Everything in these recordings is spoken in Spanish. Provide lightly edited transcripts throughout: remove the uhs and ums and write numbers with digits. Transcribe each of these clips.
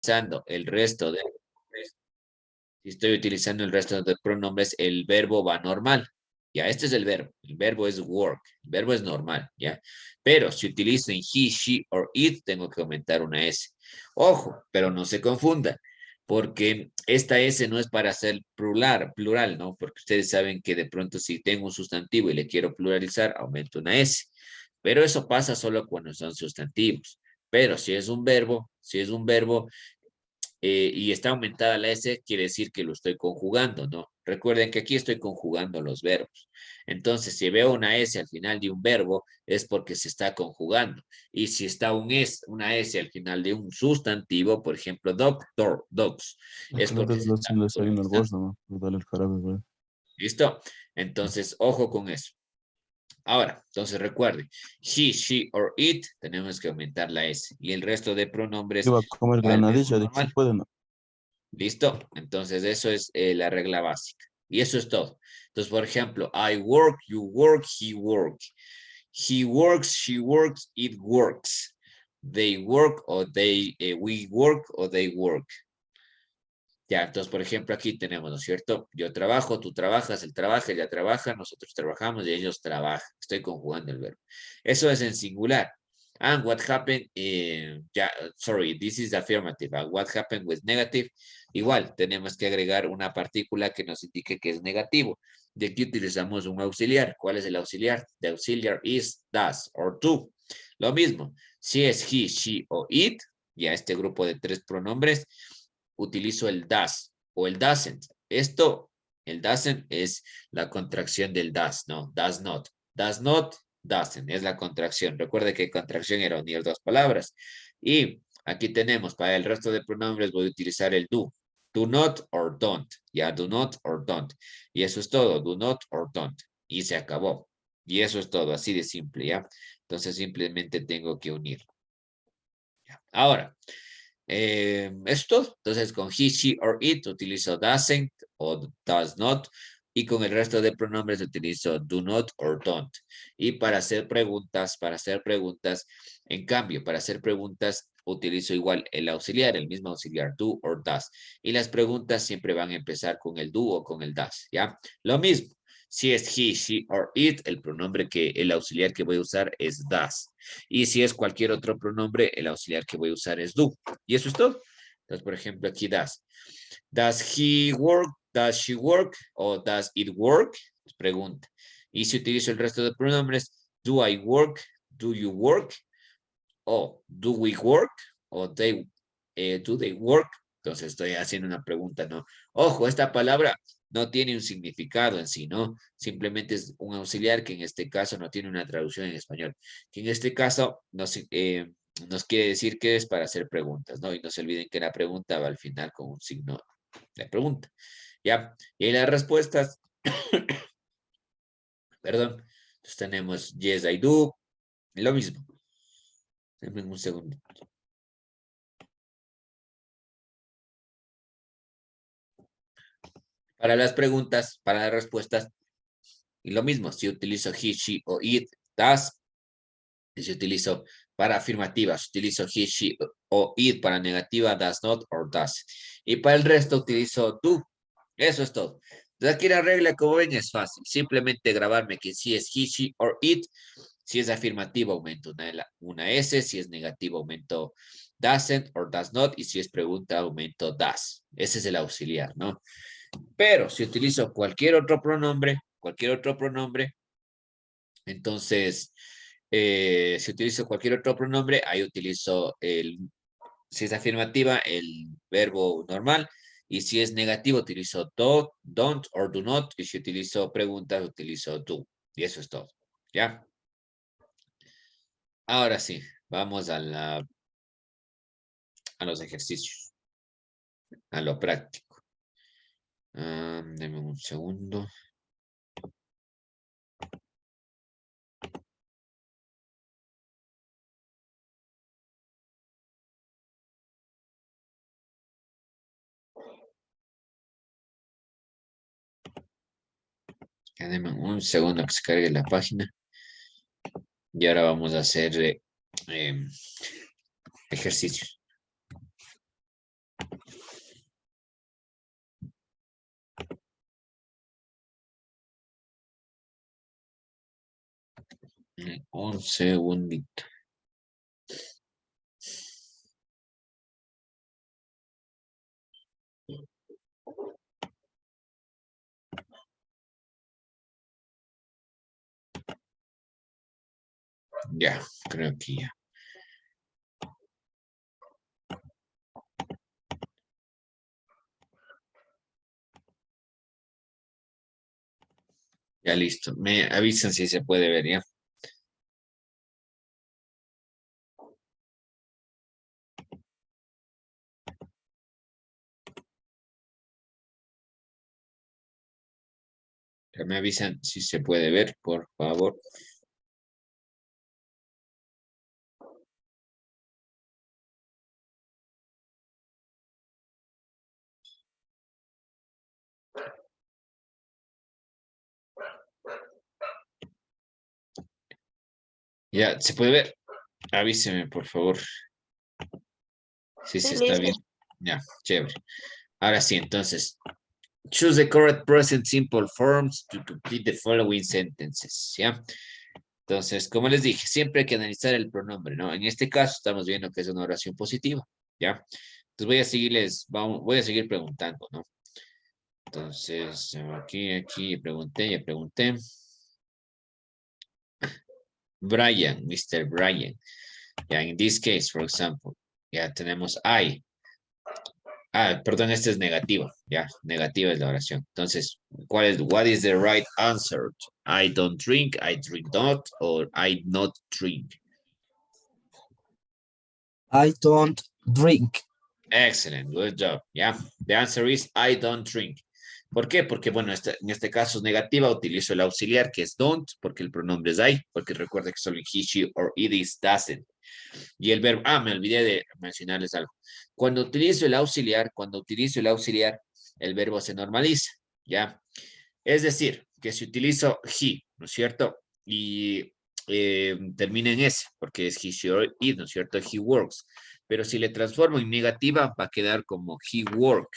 utilizando el resto de si estoy utilizando el resto de pronombres, el verbo va normal. Ya, este es el verbo. El verbo es work. El verbo es normal, ¿ya? Pero si utilizo en he, she or it, tengo que aumentar una S. Ojo, pero no se confunda, porque esta S no es para hacer plural, ¿no? Porque ustedes saben que de pronto si tengo un sustantivo y le quiero pluralizar, aumento una S. Pero eso pasa solo cuando son sustantivos. Pero si es un verbo, y está aumentada la S, quiere decir que lo estoy conjugando, ¿no? Recuerden que aquí estoy conjugando los verbos. Entonces, si veo una S al final de un verbo, es porque se está conjugando. Y si está una S al final de un sustantivo, por ejemplo, doctor, dogs, Es es que no te porque se estás está haciendo ahí en el pluralizando. bolso, ¿no? Pues dale el jarabe, güey. ¿Listo? Entonces, ojo con eso. Ahora, entonces recuerden, he, she or it, tenemos que aumentar la S. Y el resto de pronombres Iba a comer va el verbo granadilla, dije, sí normal. puede, ¿no? ¿Listo? Entonces, eso es la regla básica. Y eso es todo. Entonces, por ejemplo, I work, you work, he works. He works, she works, it works. They work o we work o they work. Ya, entonces, por ejemplo, aquí tenemos, ¿no es cierto? Yo trabajo, tú trabajas, él trabaja, ella trabaja, nosotros trabajamos y ellos trabajan. Estoy conjugando el verbo. Eso es en singular. And what happened, sorry, this is affirmative. And what happened with negative? Igual, tenemos que agregar una partícula que nos indique que es negativo. De aquí utilizamos un auxiliar. ¿Cuál es el auxiliar? The auxiliar is does or do. Lo mismo, si es he, she o it, ya este grupo de tres pronombres, utilizo el does o el doesn't. El doesn't es la contracción del does, ¿no? Does not. Does not, doesn't. Es la contracción. Recuerde que contracción era unir dos palabras. Y aquí tenemos, para el resto de pronombres voy a utilizar el do. Do not or don't. Ya, do not or don't. Y eso es todo. Do not or don't. Y se acabó. Y eso es todo, así de simple, ¿ya? Entonces simplemente tengo que unir. Ahora, es todo. Entonces, con he, she or it utilizo doesn't o does not. Y con el resto de pronombres utilizo do not or don't. Y para hacer preguntas, en cambio, para hacer preguntas utilizo igual el auxiliar, el mismo auxiliar, do or does. Y las preguntas siempre van a empezar con el do o con el does, ¿ya? Lo mismo. Si es he, she or it, el auxiliar que voy a usar es does. Y si es cualquier otro pronombre, el auxiliar que voy a usar es do. Y eso es todo. Entonces, por ejemplo, aquí does. Does he work? Does she work? O does it work? Pregunta. Y si utilizo el resto de pronombres, do I work? Do you work? O do we work? O do they work? Entonces estoy haciendo una pregunta, ¿no? Ojo, esta palabra no tiene un significado en sí, ¿no? Simplemente es un auxiliar que en este caso no tiene una traducción en español. Que en este caso nos quiere decir que es para hacer preguntas, ¿no? Y no se olviden que la pregunta va al final con un signo de pregunta. ¿Ya? Y en las respuestas, perdón, entonces tenemos yes, I do, lo mismo. Denme un segundo. Para las preguntas, para las respuestas, y lo mismo, si utilizo he, she o it, does, y si utilizo para afirmativas, utilizo he, she o it, para negativa, does not or does. Y para el resto utilizo do. Eso es todo. Entonces aquí la regla, como ven, es fácil. Simplemente grabarme que si es he, she or it, si es afirmativo aumento una S, si es negativo aumento doesn't or does not, y si es pregunta aumento does. Ese es el auxiliar, ¿no? Pero si utilizo cualquier otro pronombre, entonces, si utilizo cualquier otro pronombre, ahí utilizo si es afirmativa, el verbo normal, y si es negativo, utilizo do, don't or do not, y si utilizo preguntas, utilizo do. Y eso es todo, ¿ya? Ahora sí, vamos a los ejercicios, a lo práctico. Deme un segundo. Deme un segundo que se cargue la página. Y ahora vamos a hacer ejercicios. Un segundito. Ya, creo que ya. Ya listo. Me avisan si se puede ver, ¿ya? Ya me avisan si se puede ver, por favor. Ya, ¿se puede ver? Avíseme, por favor. Si Sí, se está listo. bien. Ya, chévere. Ahora sí, entonces. Choose the correct present simple forms to complete the following sentences. ¿Ya? Entonces, como les dije, siempre hay que analizar el pronombre, ¿no? En este caso estamos viendo que es una oración positiva, ¿ya? Entonces voy a seguir preguntando, ¿no? Entonces, aquí, ya pregunté. Brian, Mr. Brian. Ya, in this case, for example, ya tenemos I. Perdón, esta es negativa, ya, negativa es la oración. Entonces, what is the right answer? I don't drink, I drink not, or I not drink. I don't drink. Excellent, good job, yeah. The answer is I don't drink. ¿Por qué? Porque, bueno, en este caso es negativa, utilizo el auxiliar que es don't, porque el pronombre es I, porque recuerda que solo he, she, or it is doesn't. Y el verbo, me olvidé de mencionarles algo. Cuando utilizo el auxiliar, el verbo se normaliza, ¿ya? Es decir, que si utilizo he, ¿no es cierto? Y termina en S, porque es he, she, or it, ¿no es cierto? He works. Pero si le transformo en negativa, va a quedar como he work.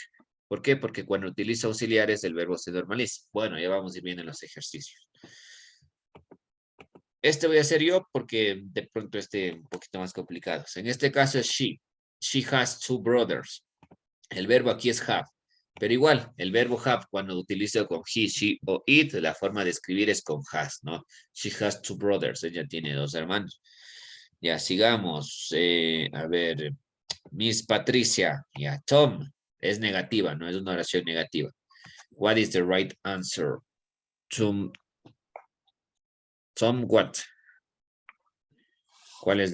¿Por qué? Porque cuando utilizo auxiliares, el verbo se normaliza. Bueno, ya vamos a ir viendo los ejercicios. Este voy a hacer yo porque de pronto un poquito más complicado. En este caso es she. She has two brothers. El verbo aquí es have. Pero igual, el verbo have, cuando utilizo con he, she o it, la forma de escribir es con has, ¿no? She has two brothers. Ella tiene dos hermanos. Ya, sigamos. A ver, Miss Patricia. Ya, Tom. Es negativa, no es una oración negativa. What is the right answer? Tom what? ¿Cuál es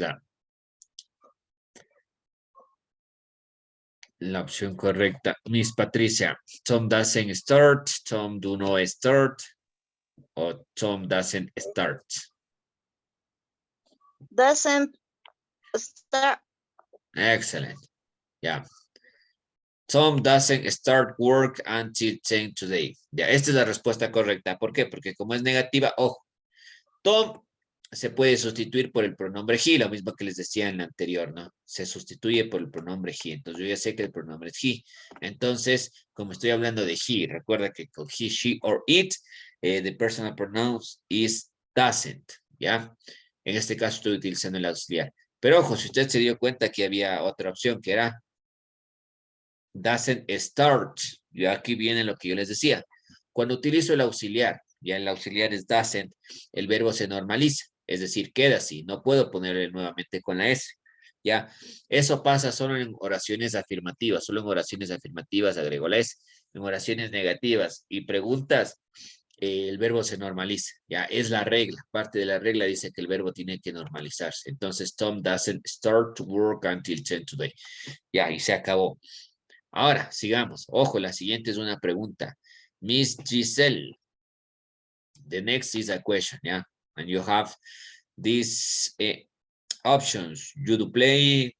la opción correcta? Miss Patricia. Tom doesn't start. Tom do not start. O Tom doesn't start. Doesn't start. Excellent. Yeah. Tom doesn't start work until 10 today. Ya, esta es la respuesta correcta. ¿Por qué? Porque como es negativa, ojo, Tom se puede sustituir por el pronombre he, lo mismo que les decía en la anterior, ¿no? Se sustituye por el pronombre he. Entonces yo ya sé que el pronombre es he. Entonces, como estoy hablando de he, recuerda que con he, she, or it, the personal pronouns is doesn't, ¿ya? En este caso estoy utilizando el auxiliar. Pero ojo, si usted se dio cuenta que había otra opción que era doesn't start. Y aquí viene lo que yo les decía. Cuando utilizo el auxiliar, ya el auxiliar es doesn't, el verbo se normaliza, es decir, queda así. No puedo ponerle nuevamente con la S. Ya, eso pasa solo en oraciones afirmativas, solo en oraciones afirmativas agrego la S. En oraciones negativas y preguntas, el verbo se normaliza, ya es la regla, parte de la regla dice que el verbo tiene que normalizarse. Entonces, Tom doesn't start to work until 10 today. Ya, y se acabó. Ahora, sigamos. Ojo, la siguiente es una pregunta. Miss Giselle, the next is a question, yeah? And you have these options. Do you play,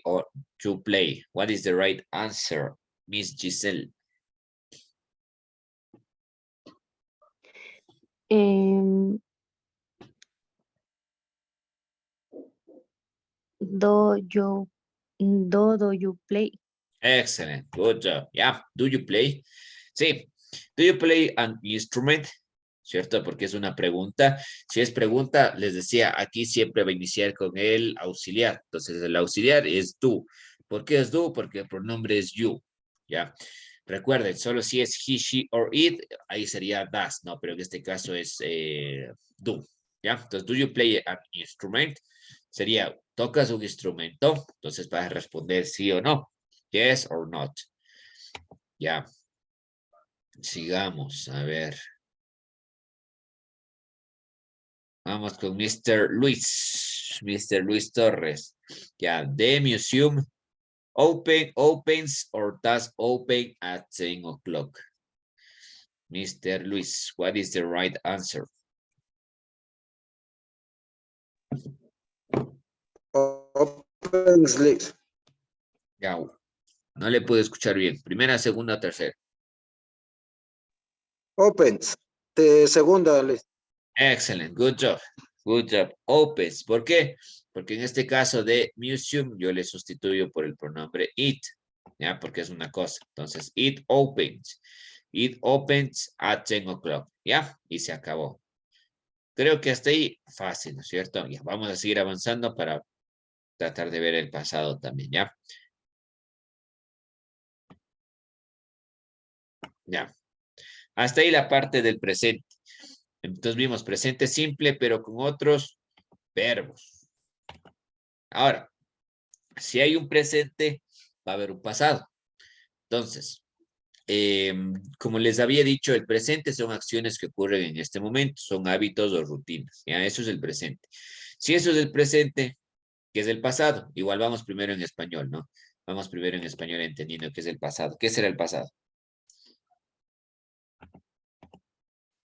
or you play? What is the right answer, Miss Giselle? Do you play? Excellent, good job. Yeah, do you play? Sí, do you play an instrument? ¿cierto? Porque es una pregunta. Si es pregunta, les decía, aquí siempre va a iniciar con el auxiliar. Entonces, el auxiliar es do. ¿Por qué es do? Porque el pronombre es you, ¿ya? Recuerden, solo si es he, she, or it, ahí sería does, ¿no? Pero en este caso es do, ¿ya? Entonces, do you play an instrument? Sería, ¿tocas un instrumento? Entonces, vas a responder sí o no. Yes or not. Ya. Sigamos, a ver. Vamos con Mr. Luis. Mr. Luis Torres. Ya, the museum opens or does open at 10 o'clock. Mr. Luis, what is the right answer? Opens late. Ya, no le puedo escuchar bien. Primera, segunda, tercera. Opens. De segunda list. Excellent, good job. Good job. Opens. ¿Por qué? Porque en este caso de museum yo le sustituyo por el pronombre it. ¿Ya? Porque es una cosa. Entonces, it opens. It opens at 10 o'clock. ¿Ya? Y se acabó. Creo que hasta ahí fácil, ¿no es cierto? Ya, vamos a seguir avanzando para tratar de ver el pasado también, ¿ya? Ya. Hasta ahí la parte del presente. Entonces vimos presente simple, pero con otros verbos. Ahora, si hay un presente, va a haber un pasado. Entonces, como les había dicho, el presente son acciones que ocurren en este momento, son hábitos o rutinas. ¿Ya? Eso es el presente. Si eso es el presente, ¿qué es el pasado? Igual vamos primero en español, ¿no? Vamos primero en español entendiendo qué es el pasado. ¿Qué será el pasado?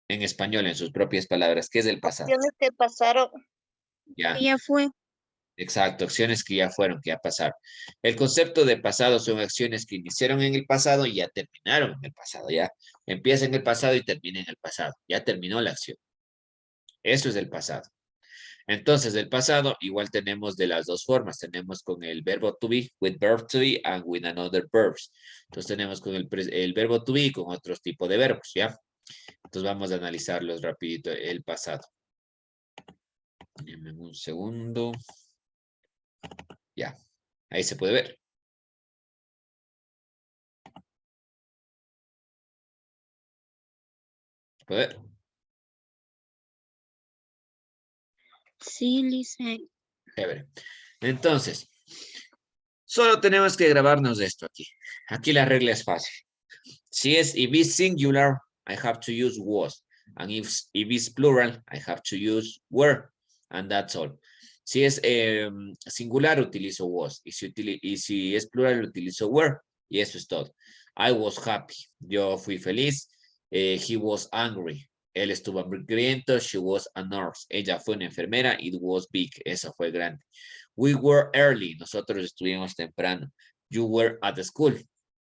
En español, en sus propias palabras, ¿qué es el pasado? Acciones que pasaron. Ya, Ya fue. exacto, acciones que ya fueron, que ya pasaron. El concepto de pasado son acciones que iniciaron en el pasado y ya terminaron en el pasado, ya. Empieza en el pasado y termina en el pasado, ya terminó la acción. Eso es el pasado. Entonces, el pasado igual tenemos de las dos formas. Tenemos con el verbo to be, with verb to be, and with another verbs. Entonces, tenemos con el verbo to be y con otros tipos de verbos, ¿ya? Entonces, vamos a analizarlos rapidito, el pasado. Denme un segundo. Ya, ahí se puede ver. ¿Se puede ver? Sí, Lice. Chévere. Entonces, solo tenemos que grabarnos esto aquí. Aquí la regla es fácil. Si es if it's singular, I have to use was. And if it's plural, I have to use were. And that's all. Si es singular, utilizo was. Y si es plural, utilizo were. Y eso es todo. I was happy. Yo fui feliz. He was angry. Él estuvo hambriento. She was a nurse. Ella fue una enfermera. It was big. Eso fue grande. We were early. Nosotros estuvimos temprano. You were at the school.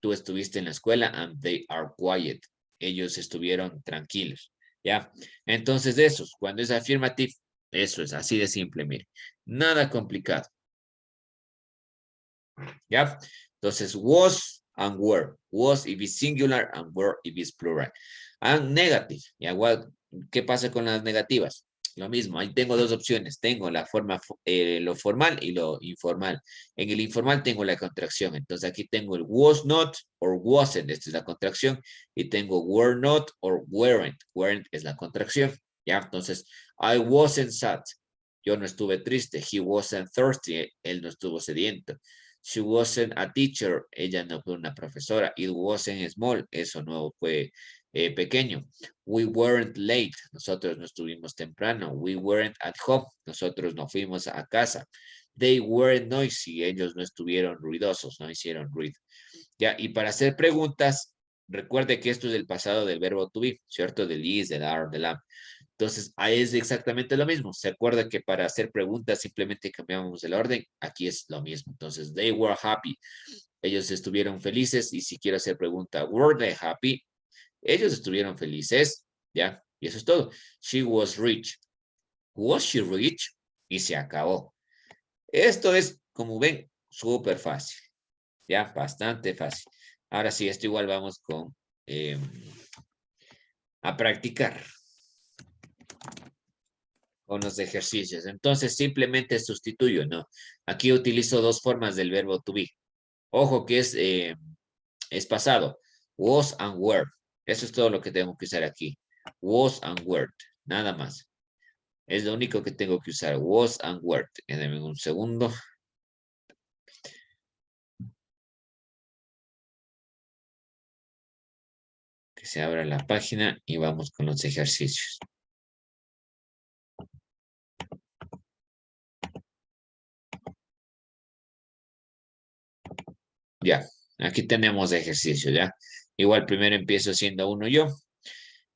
Tú estuviste en la escuela and they are quiet. Ellos estuvieron tranquilos. ¿Ya? Entonces, esos, cuando es afirmativo, eso es así de simple, mire. Nada complicado. ¿Ya? Entonces, was and were. Was if it's singular and were if it's plural. And negative. ¿Ya? ¿Qué pasa con las negativas? Lo mismo, ahí tengo dos opciones. Tengo la forma, lo formal y lo informal. En el informal tengo la contracción. Entonces aquí tengo el was not or wasn't. Esta es la contracción. Y tengo were not or weren't. Weren't es la contracción. ¿Ya? Entonces, I wasn't sad. Yo no estuve triste. He wasn't thirsty. Él no estuvo sediento. She wasn't a teacher. Ella no fue una profesora. It wasn't small. Eso no fue pequeño. We weren't late. Nosotros no estuvimos temprano. We weren't at home. Nosotros no fuimos a casa. They weren't noisy. Ellos no estuvieron ruidosos, no hicieron ruido. Ya, y para hacer preguntas, recuerde que esto es el pasado del verbo to be, ¿cierto? Del is, del are, del am. Entonces, ahí es exactamente lo mismo. Se acuerda que para hacer preguntas simplemente cambiamos el orden. Aquí es lo mismo. Entonces, they were happy. Ellos estuvieron felices. Y si quiero hacer pregunta, were they happy? Ellos estuvieron felices, ¿ya? Y eso es todo. She was rich. Was she rich? Y se acabó. Esto es, como ven, súper fácil, ¿ya? Bastante fácil. Ahora sí, esto igual vamos con a practicar. con los ejercicios. Entonces simplemente sustituyo, ¿no? Aquí utilizo dos formas del verbo to be. Ojo que es pasado. Was and were. Eso es todo lo que tengo que usar aquí. Was and were. Nada más. Es lo único que tengo que usar. Was and were. Denme un segundo. Que se abra la página y vamos con los ejercicios. Ya, aquí tenemos ejercicio, ¿ya? Igual primero empiezo siendo uno yo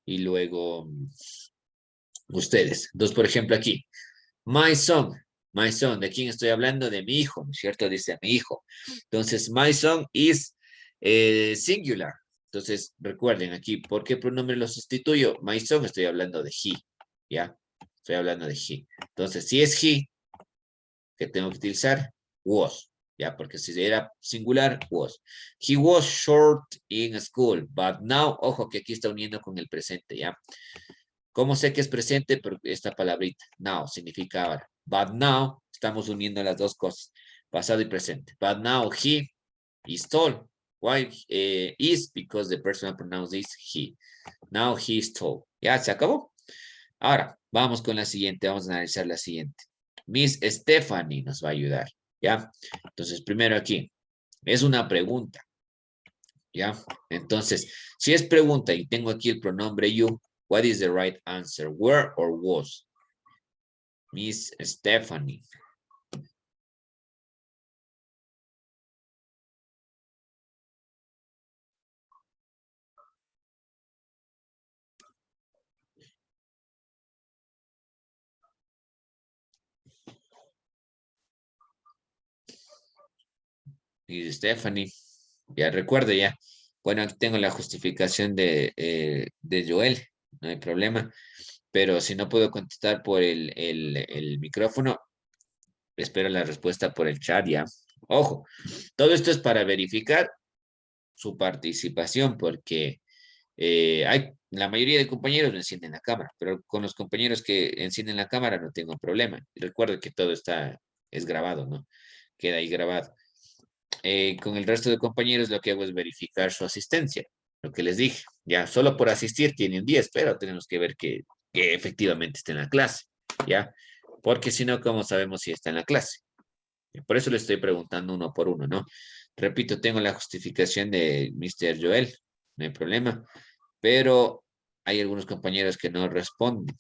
y luego ustedes. Entonces, por ejemplo, aquí, my son, ¿de quién estoy hablando? De mi hijo, ¿no es cierto? Dice mi hijo. Entonces, my son is singular. Entonces, recuerden aquí, ¿por qué pronombre lo sustituyo? My son, estoy hablando de he, ¿ya? Estoy hablando de he. Entonces, si es he, ¿qué tengo que utilizar? Was. Ya, porque si era singular, was. He was short in school, but now, ojo que aquí está uniendo con el presente, ¿ya? ¿Cómo sé que es presente? Por esta palabrita, now, significa ahora. But now, estamos uniendo las dos cosas, pasado y presente. But now, he is tall. Why is? Because the personal pronoun is he. Now, he is tall. ¿Ya? ¿Se acabó? Ahora, vamos con la siguiente, vamos a analizar la siguiente. Miss Stephanie nos va a ayudar. ¿Ya? Entonces, primero aquí, es una pregunta, ¿ya? Entonces, si es pregunta y tengo aquí el pronombre you, what is the right answer? Were or was? Miss Stephanie. Miss Stephanie, ya recuerdo ya. Bueno, aquí tengo la justificación de Joel, no hay problema. Pero si no puedo contestar por el micrófono, espero la respuesta por el chat ya. Ojo, todo esto es para verificar su participación porque la mayoría de compañeros no encienden la cámara, pero con los compañeros que encienden la cámara no tengo problema. Y recuerdo que todo es grabado, ¿no? Queda ahí grabado. Con el resto de compañeros lo que hago es verificar su asistencia, lo que les dije. Ya, solo por asistir tienen 10, pero tenemos que ver que efectivamente está en la clase, ¿ya? Porque si no, ¿cómo sabemos si está en la clase? Por eso le estoy preguntando uno por uno, ¿no? Repito, tengo la justificación de Mr. Joel, no hay problema, pero hay algunos compañeros que no responden.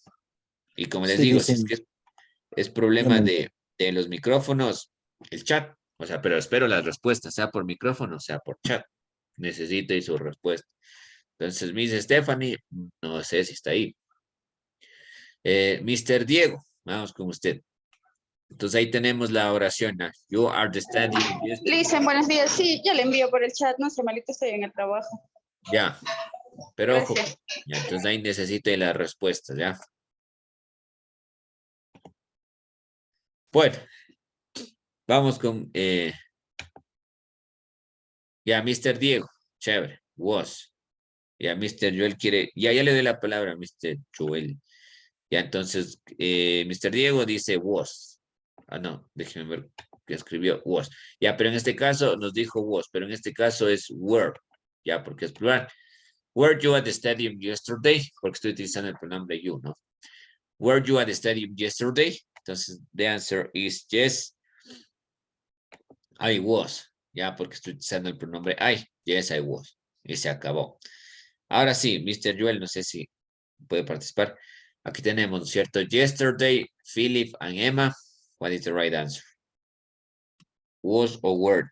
Y como les Sí, digo, si es dicen, que es problema llamen. de los micrófonos, el chat, o sea, pero espero las respuestas, sea por micrófono, sea por chat. Necesito y su respuesta. Entonces, Miss Stephanie, no sé si está ahí. Mr. Diego, vamos con usted. Entonces ahí tenemos la oración. ¿No? You are the studying yesterday. Listen, buenos días. Sí, ya le envío por el chat. No sé, malito, estoy en el trabajo. Ya, pero ojo, Gracias. ya, entonces ahí necesito las respuestas, ¿ya? Bueno, vamos con, ya, Mr. Diego, chévere, was. Ya, Mr. Joel quiere, ya le doy la palabra a Mr. Joel. Ya, entonces, Mr. Diego dice was. Ah, no, déjeme ver qué escribió, was. Ya, pero en este caso nos dijo was, pero en este caso es were, ya, porque es plural. Were you at the stadium yesterday? Porque estoy utilizando el pronombre you, ¿no? Were you at the stadium yesterday? Entonces, the answer is yes, I was. Ya, porque estoy utilizando el pronombre I. Yes, I was. Y se acabó. Ahora sí, Mr. Joel, no sé si puede participar. Aquí tenemos, ¿cierto? Yesterday, Philip and Emma. What is the right answer? Was or were?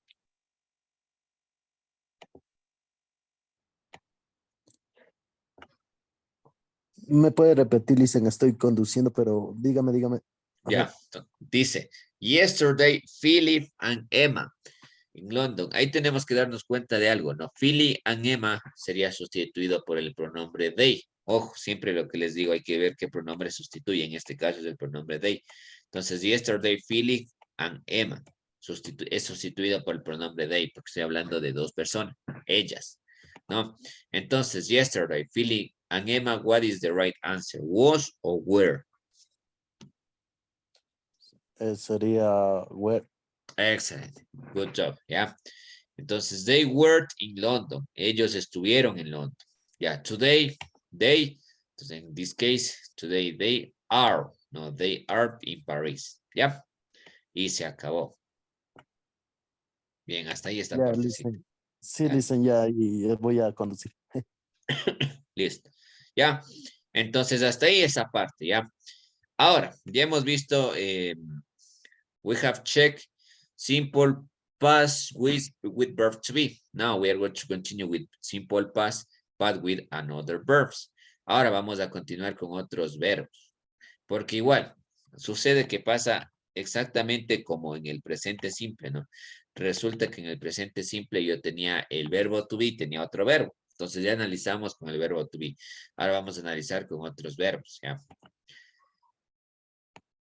Me puede repetir, dicen, estoy conduciendo, pero dígame. Ajá. Ya, dice, yesterday, Philip and Emma in London. Ahí tenemos que darnos cuenta de algo, ¿no? Philip and Emma sería sustituido por el pronombre they. Ojo, siempre lo que les digo, hay que ver qué pronombre sustituye. En este caso es el pronombre they. Entonces, yesterday, Philip and Emma es sustituido por el pronombre they, porque estoy hablando de dos personas, ellas, ¿no? Entonces, yesterday, Philip and Emma, what is the right answer? Was or were? Sería where. Excellent. Good job. ¿Ya? Entonces, they were in London. Ellos estuvieron en London. Ya, today, they. Entonces, en this case, today they are. No, they are in Paris. ¿Ya? Y se acabó. Bien, hasta ahí esta Ya, partecita. listen. Sí, Ya. listen, ya, y voy a conducir. Listo. ¿Ya? Entonces, hasta ahí esa parte. ¿Ya? Ahora, ya hemos visto, we have checked simple past with verb to be. Now we are going to continue with simple past, but with another verbs. Ahora vamos a continuar con otros verbos. Porque igual, sucede que pasa exactamente como en el presente simple, ¿no? Resulta que en el presente simple yo tenía el verbo to be, tenía otro verbo. Entonces ya analizamos con el verbo to be. Ahora vamos a analizar con otros verbos, ¿ya?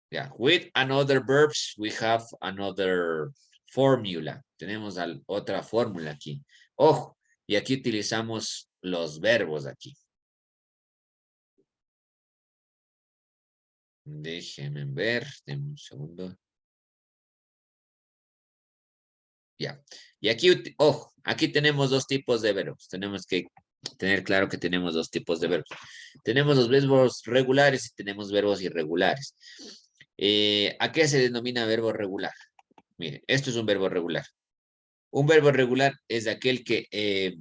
Yeah, with another verbs, we have another formula. Tenemos otra fórmula aquí. Ojo, y aquí utilizamos los verbos aquí. Déjenme ver, denme un segundo. Ya. Y aquí, ojo, aquí tenemos dos tipos de verbos. Tenemos que tener claro que tenemos dos tipos de verbos. Tenemos los verbos regulares y tenemos verbos irregulares. ¿A qué se denomina verbo regular? Miren, esto es un verbo regular. Un verbo regular es aquel que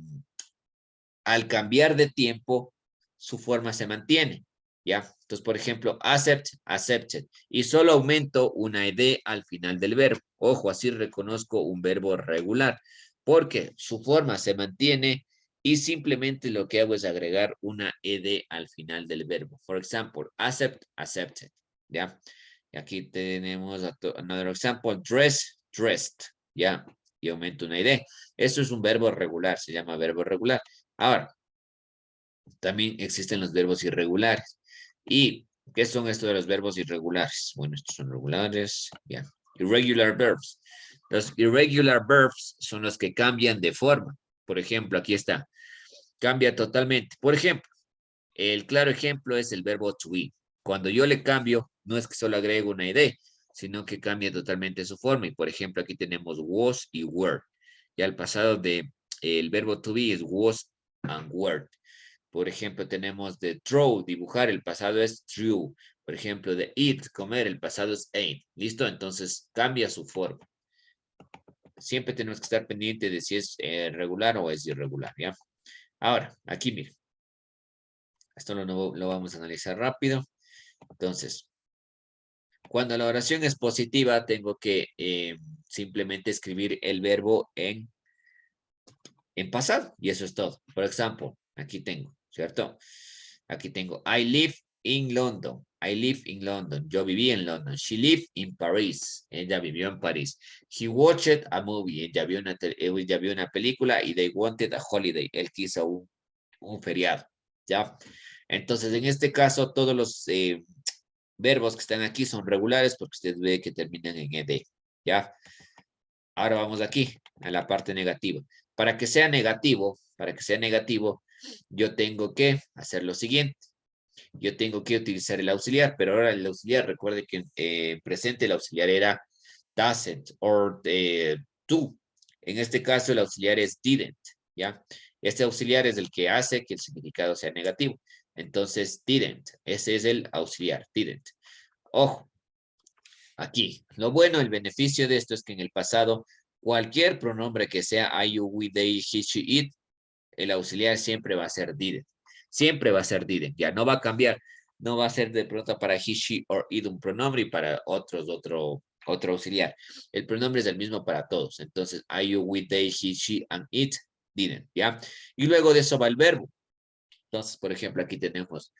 al cambiar de tiempo, su forma se mantiene. ¿Ya? Entonces, por ejemplo, accept, accepted. Y solo aumento una ed al final del verbo. Ojo, así reconozco un verbo regular. Porque su forma se mantiene y simplemente lo que hago es agregar una ed al final del verbo. For example, accept, accepted. ¿Ya? Y aquí tenemos another example. Dress, dressed. ¿Ya? Y aumento una ed. Eso es un verbo regular, se llama verbo regular. Ahora, también existen los verbos irregulares. ¿Y qué son estos de los verbos irregulares? Bueno, estos son regulares, ya. Irregular verbs. Los irregular verbs son los que cambian de forma. Por ejemplo, aquí está. Cambia totalmente. Por ejemplo, el claro ejemplo es el verbo to be. Cuando yo le cambio, no es que solo agrego una id, sino que cambia totalmente su forma. Y por ejemplo, aquí tenemos was y were. Ya el pasado de el verbo to be es was and were. Por ejemplo, tenemos de draw, dibujar, el pasado es drew. Por ejemplo, de eat, comer, el pasado es ate. ¿Listo? Entonces cambia su forma. Siempre tenemos que estar pendiente de si es regular o es irregular, ¿ya? Ahora, aquí miren. Esto lo vamos a analizar rápido. Entonces, cuando la oración es positiva, tengo que simplemente escribir el verbo en pasado. Y eso es todo. Por ejemplo, aquí tengo, ¿cierto? Aquí tengo, I live in London. I live in London. Yo viví en London. She lived in Paris. Ella vivió en París. He watched a movie. Ella vio una película y they wanted a holiday. Él quiso un feriado. ¿Ya? Entonces, en este caso, todos los verbos que están aquí son regulares porque usted ve que terminan en ed. ¿Ya? Ahora vamos aquí, a la parte negativa. Para que sea negativo, yo tengo que hacer lo siguiente. Yo tengo que utilizar el auxiliar, pero ahora el auxiliar, recuerde que en presente el auxiliar era doesn't or do. En este caso el auxiliar es didn't, ¿ya? Este auxiliar es el que hace que el significado sea negativo. Entonces, didn't, ese es el auxiliar, didn't. Ojo, aquí, lo bueno, el beneficio de esto es que en el pasado, cualquier pronombre que sea I, you, we, they, he, she, it, el auxiliar siempre va a ser didn't. Siempre va a ser didn't, ya no va a cambiar. No va a ser de pronto para he, she, or it un pronombre y para otros otro auxiliar. El pronombre es el mismo para todos. Entonces, I, you, we, they, he, she, and it, didn't, ¿ya? Y luego de eso va el verbo. Entonces, por ejemplo, aquí tenemos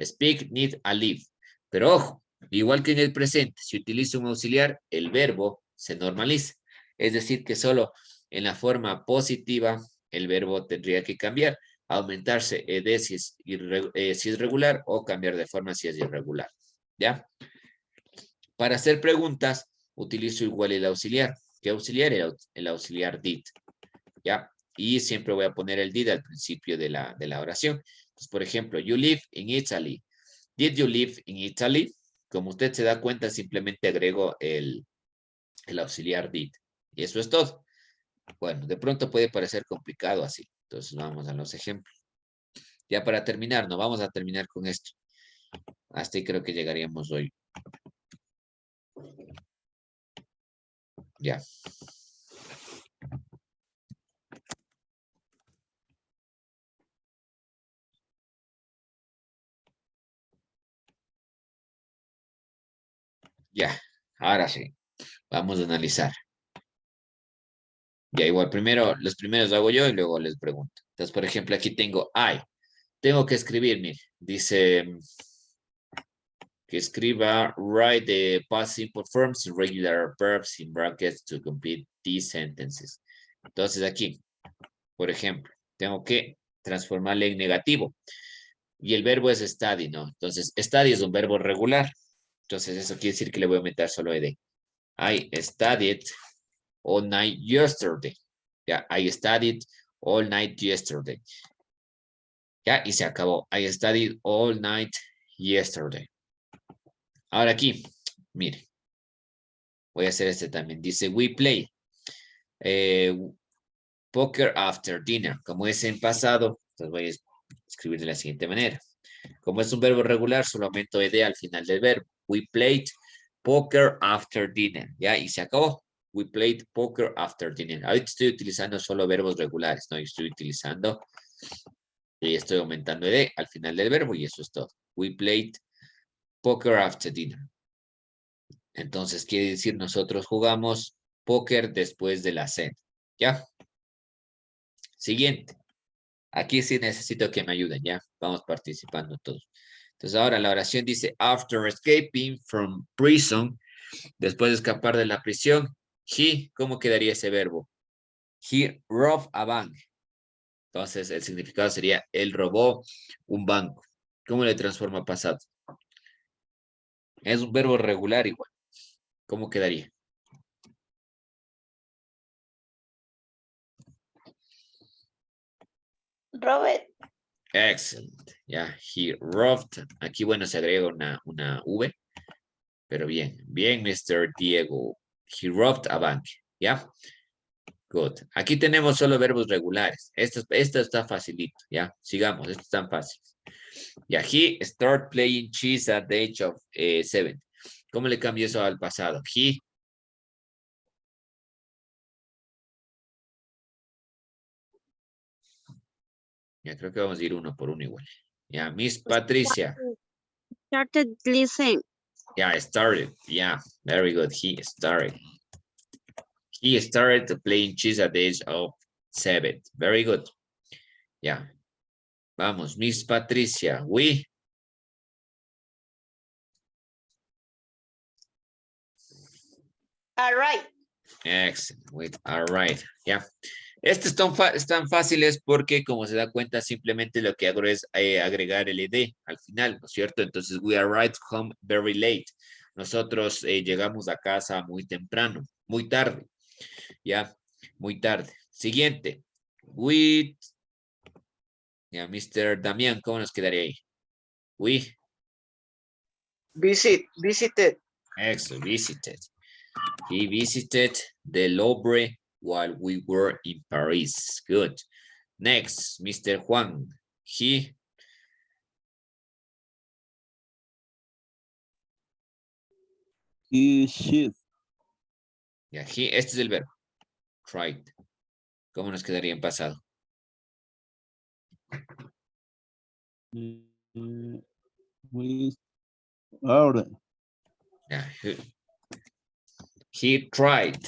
speak, need, a live. Pero ojo, igual que en el presente, si utilizo un auxiliar, el verbo se normaliza. Es decir, que solo en la forma positiva el verbo tendría que cambiar, aumentarse ed si es regular o cambiar de forma si es irregular. ¿Ya? Para hacer preguntas, utilizo igual el auxiliar. ¿Qué auxiliar? El auxiliar did. ¿Ya? Y siempre voy a poner el did al principio de la oración. Entonces, por ejemplo, you live in Italy. Did you live in Italy? como usted se da cuenta, simplemente agrego el auxiliar did. Y eso es todo. Bueno, de pronto puede parecer complicado así. Entonces vamos a los ejemplos. Ya para terminar, no vamos a terminar con esto. Hasta ahí creo que llegaríamos hoy. Ya. Ya, ahora sí. Vamos a analizar. Ya igual, primero, los primeros hago yo y luego les pregunto. Entonces, por ejemplo, aquí tengo I. Tengo que escribir, mire, dice que escriba write the past simple forms and regular verbs in brackets to complete these sentences. Entonces aquí, por ejemplo, tengo que transformarle en negativo. Y el verbo es study, ¿no? Entonces, study es un verbo regular. Entonces, eso quiere decir que le voy a meter solo ed. I studied all night yesterday. Ya, I studied all night yesterday. Ya, y se acabó. I studied all night yesterday. Ahora aquí, mire. Voy a hacer este también. Dice, we play poker after dinner. Como es en pasado, entonces voy a escribir de la siguiente manera. Como es un verbo regular, solo aumento ed al final del verbo. We played poker after dinner. Ya, y se acabó. We played poker after dinner. Ahorita estoy utilizando solo verbos regulares, ¿no? Yo estoy utilizando y estoy aumentando ed al final del verbo y eso es todo. We played poker after dinner. Entonces quiere decir nosotros jugamos póker después de la cena. ¿Ya? Siguiente. Aquí sí necesito que me ayuden, ¿ya? Vamos participando todos. Entonces ahora la oración dice, after escaping from prison, después de escapar de la prisión, he, ¿cómo quedaría ese verbo? He robbed a bank. Entonces el significado sería, él robó un banco. ¿Cómo le transforma a pasado? Es un verbo regular igual. ¿Cómo quedaría? Robert, Excellent. Ya, he robbed. Aquí, bueno, se agrega una V. Pero bien, bien, Mr. Diego. He robbed a bank. ¿Ya? Good. Aquí tenemos solo verbos regulares. Esto está facilito. ¿Ya? Sigamos. Esto es tan fácil. Ya, he started playing chess at the age of 7. ¿Cómo le cambio eso al pasado? He. Ya, creo que vamos a ir uno por uno igual. Ya, Miss Patricia. started listening. Yeah, started. Yeah, very good. He started. He started playing chess at the age of 7. Very good. Yeah. Vamos, Miss Patricia. We. All right. Excellent. Wait, all right. Yeah. Estos están fáciles porque, como se da cuenta, simplemente lo que hago es agregar el ed al final, ¿no es cierto? Entonces, we arrived home very late. Nosotros llegamos a casa muy temprano, muy tarde. Ya, muy tarde. Siguiente. With. Ya, Mr. Damián, ¿cómo nos quedaría ahí? We. Visited. Excellent. Visited. He visited the Louvre while we were in Paris. Good. Next, Mr. Juan. He. She. Ya, este es el verbo. Tried. ¿Cómo nos quedaría en pasado? We are. Ya, he tried.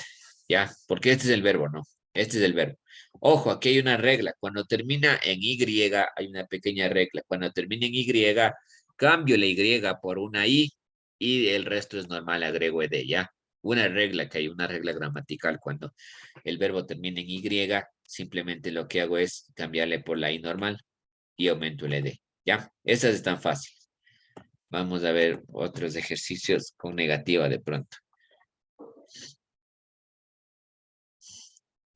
Ya, porque este es el verbo, ¿no? Este es el verbo. Ojo, aquí hay una regla. Cuando termina en Y, hay una pequeña regla. Cuando termina en Y, cambio la Y por una I y el resto es normal, agrego ed, ¿ya? Una regla que hay, una regla gramatical. Cuando el verbo termina en Y, simplemente lo que hago es cambiarle por la I normal y aumento el ed, ¿ya? Esas están fáciles. Vamos a ver otros ejercicios con negativa de pronto.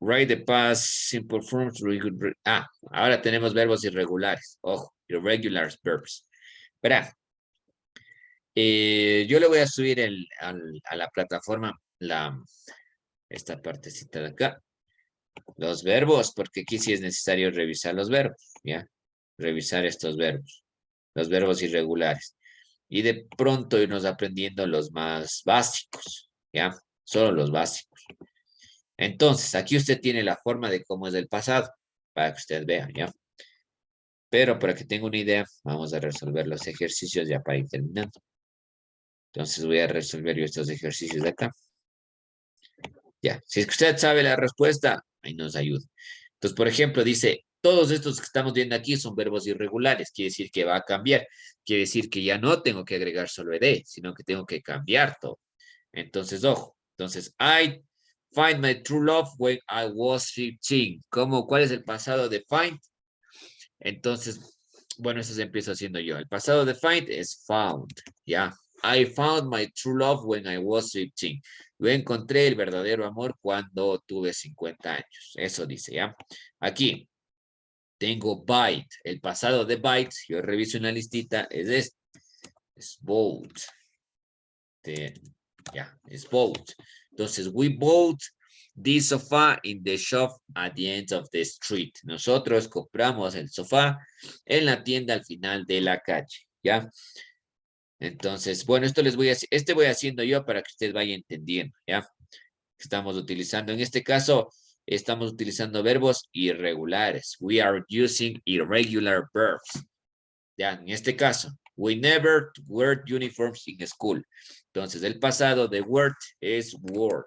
Write the past simple forms. Ahora tenemos verbos irregulares. Ojo, irregular verbs. Verá, Yo le voy a subir a la plataforma esta partecita de acá. Los verbos, porque aquí sí es necesario revisar los verbos, ¿ya? Revisar estos verbos, los verbos irregulares. Y de pronto irnos aprendiendo los más básicos, ¿ya? Solo los básicos. Entonces, aquí usted tiene la forma de cómo es del pasado, para que usted vea, ¿ya? Pero para que tenga una idea, vamos a resolver los ejercicios ya para ir terminando. Entonces voy a resolver yo estos ejercicios de acá. Ya, si es que usted sabe la respuesta, ahí nos ayuda. Entonces, por ejemplo, dice, todos estos que estamos viendo aquí son verbos irregulares. Quiere decir que va a cambiar. Quiere decir que ya no tengo que agregar solo ed, sino que tengo que cambiar todo. Entonces, ojo. Entonces, I find my true love when I was 15. ¿Cuál es el pasado de find? Entonces, bueno, eso se empieza haciendo yo. El pasado de find es found, ¿ya? I found my true love when I was 15. Yo encontré el verdadero amor cuando tuve 50 años. Eso dice, ¿ya? Aquí tengo bite. El pasado de bite, yo reviso una listita, es este. Es bought. Ya, es bought. Entonces, we bought this sofa in the shop at the end of the street. Nosotros compramos el sofá en la tienda al final de la calle, ¿ya? Entonces, bueno, esto voy haciendo yo para que usted vaya entendiendo, ¿ya? Estamos utilizando, en este caso, estamos utilizando verbos irregulares. We are using irregular verbs. Ya, en este caso, we never wear uniforms in school. Entonces, el pasado de word es word.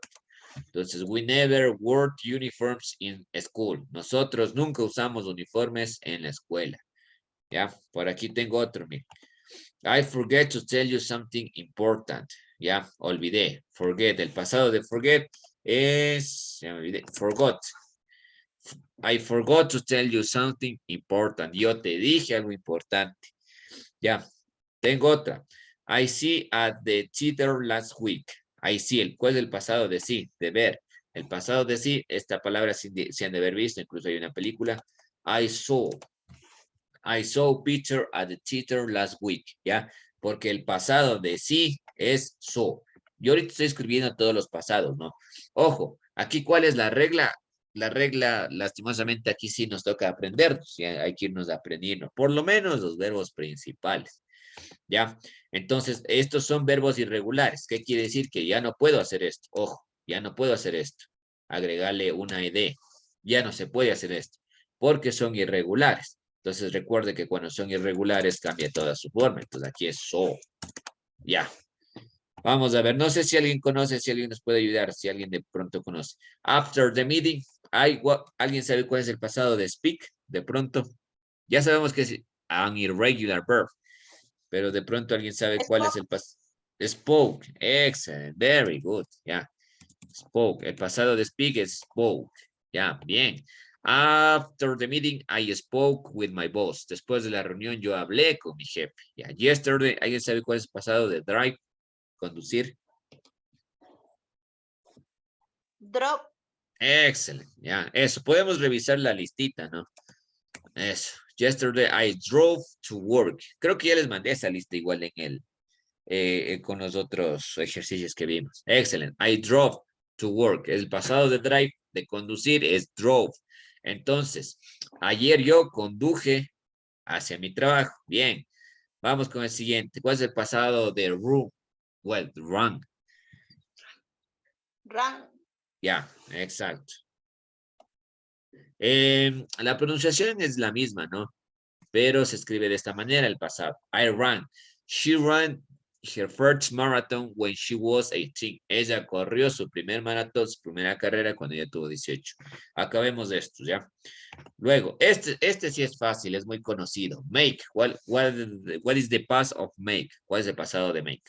Entonces, we never wore uniforms in school. Nosotros nunca usamos uniformes en la escuela. Ya, por aquí tengo otro, mire. I forget to tell you something important. Ya, olvidé. Forget. El pasado de forget es, ya me olvidé, forgot. I forgot to tell you something important. Yo te dije algo importante. Ya, tengo otra. I see at the theater last week. I see, ¿cuál es el pasado de sí? De ver. El pasado de sí, esta palabra se han de haber visto, incluso hay una película. I saw Peter at the theater last week, ¿ya? Porque el pasado de sí es saw. Yo ahorita estoy escribiendo todos los pasados, ¿no? Ojo, aquí ¿cuál es la regla? La regla, lastimosamente, aquí sí nos toca aprendernos, ¿ya? Hay que irnos aprendiendo, por lo menos los verbos principales, ¿ya? Entonces, estos son verbos irregulares. ¿Qué quiere decir? Que ya no puedo hacer esto. Ojo, ya no puedo hacer esto. Agregarle una ed. Ya no se puede hacer esto, porque son irregulares. Entonces, recuerde que cuando son irregulares cambia toda su forma. Entonces, aquí es so. Ya. Vamos a ver. No sé si alguien conoce, si alguien nos puede ayudar, si alguien de pronto conoce. After the meeting, ¿alguien sabe cuál es el pasado de speak? De pronto. Ya sabemos que es an irregular verb. Pero de pronto alguien sabe cuál es el pasado. Spoke. Excellent. Very good. Ya. Spoke. El pasado de speak es spoke. Ya. Bien. After the meeting, I spoke with my boss. Después de la reunión, yo hablé con mi jefe. Ya. Yesterday, ¿alguien sabe cuál es el pasado de drive? Conducir. Drop. Excelente. Ya. Eso. Podemos revisar la listita, ¿no? Eso. Yesterday, I drove to work. Creo que ya les mandé esa lista igual en con los otros ejercicios que vimos. Excelente. I drove to work. El pasado de drive, de conducir, es drove. Entonces, ayer yo conduje hacia mi trabajo. Bien. Vamos con el siguiente. ¿Cuál es el pasado de run? Well, run. Run. Ya, exacto. La pronunciación es la misma, ¿no? Pero se escribe de esta manera el pasado. I ran. She ran her first marathon when she was 18. Ella corrió su primer maratón, su primera carrera cuando ella tuvo 18. Acabemos de esto, ¿ya? Luego, este sí es fácil, es muy conocido. Make. What is the past of make? ¿Cuál es el pasado de make?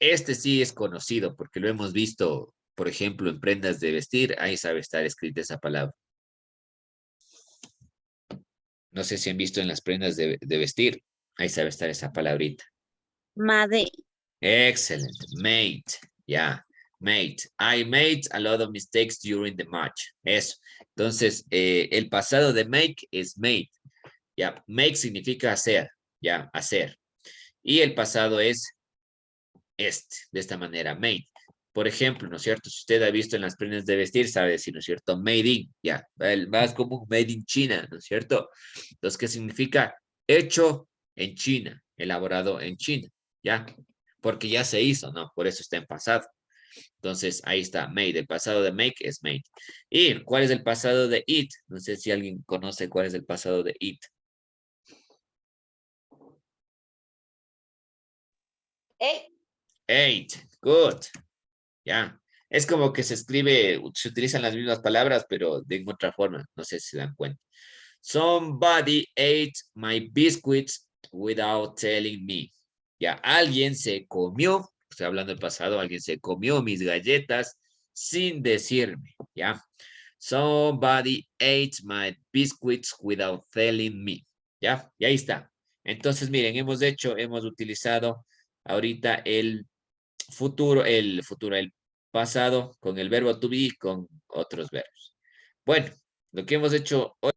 Este sí es conocido porque lo hemos visto, por ejemplo, en prendas de vestir. Ahí sabe estar escrita esa palabra. No sé si han visto en las prendas de vestir. Ahí sabe estar esa palabrita. Made. Excellent. Made. Ya. Made. I made a lot of mistakes during the match. Eso. Entonces, el pasado de make es made. Ya, make significa hacer, ya, hacer. Y el pasado es de esta manera, made. Por ejemplo, ¿no es cierto? Si usted ha visto en las prendas de vestir, sabe decir, ¿no es cierto? Made in, ya. El más común, made in China, ¿no es cierto? Entonces, ¿qué significa? Hecho en China, elaborado en China, ¿ya? Porque ya se hizo, ¿no? Por eso está en pasado. Entonces, ahí está, made. El pasado de make es made. ¿Y cuál es el pasado de eat? No sé si alguien conoce cuál es el pasado de eat. Ate, good. Ya. Es como que se escribe, se utilizan las mismas palabras, pero de otra forma. No sé si se dan cuenta. Somebody ate my biscuits without telling me. Ya, alguien se comió, estoy hablando del pasado, alguien se comió mis galletas sin decirme, ¿ya? Somebody ate my biscuits without telling me, ¿ya? Y ahí está. Entonces, miren, hemos utilizado ahorita el pasado con el verbo to be y con otros verbos. Bueno, lo que hemos hecho hoy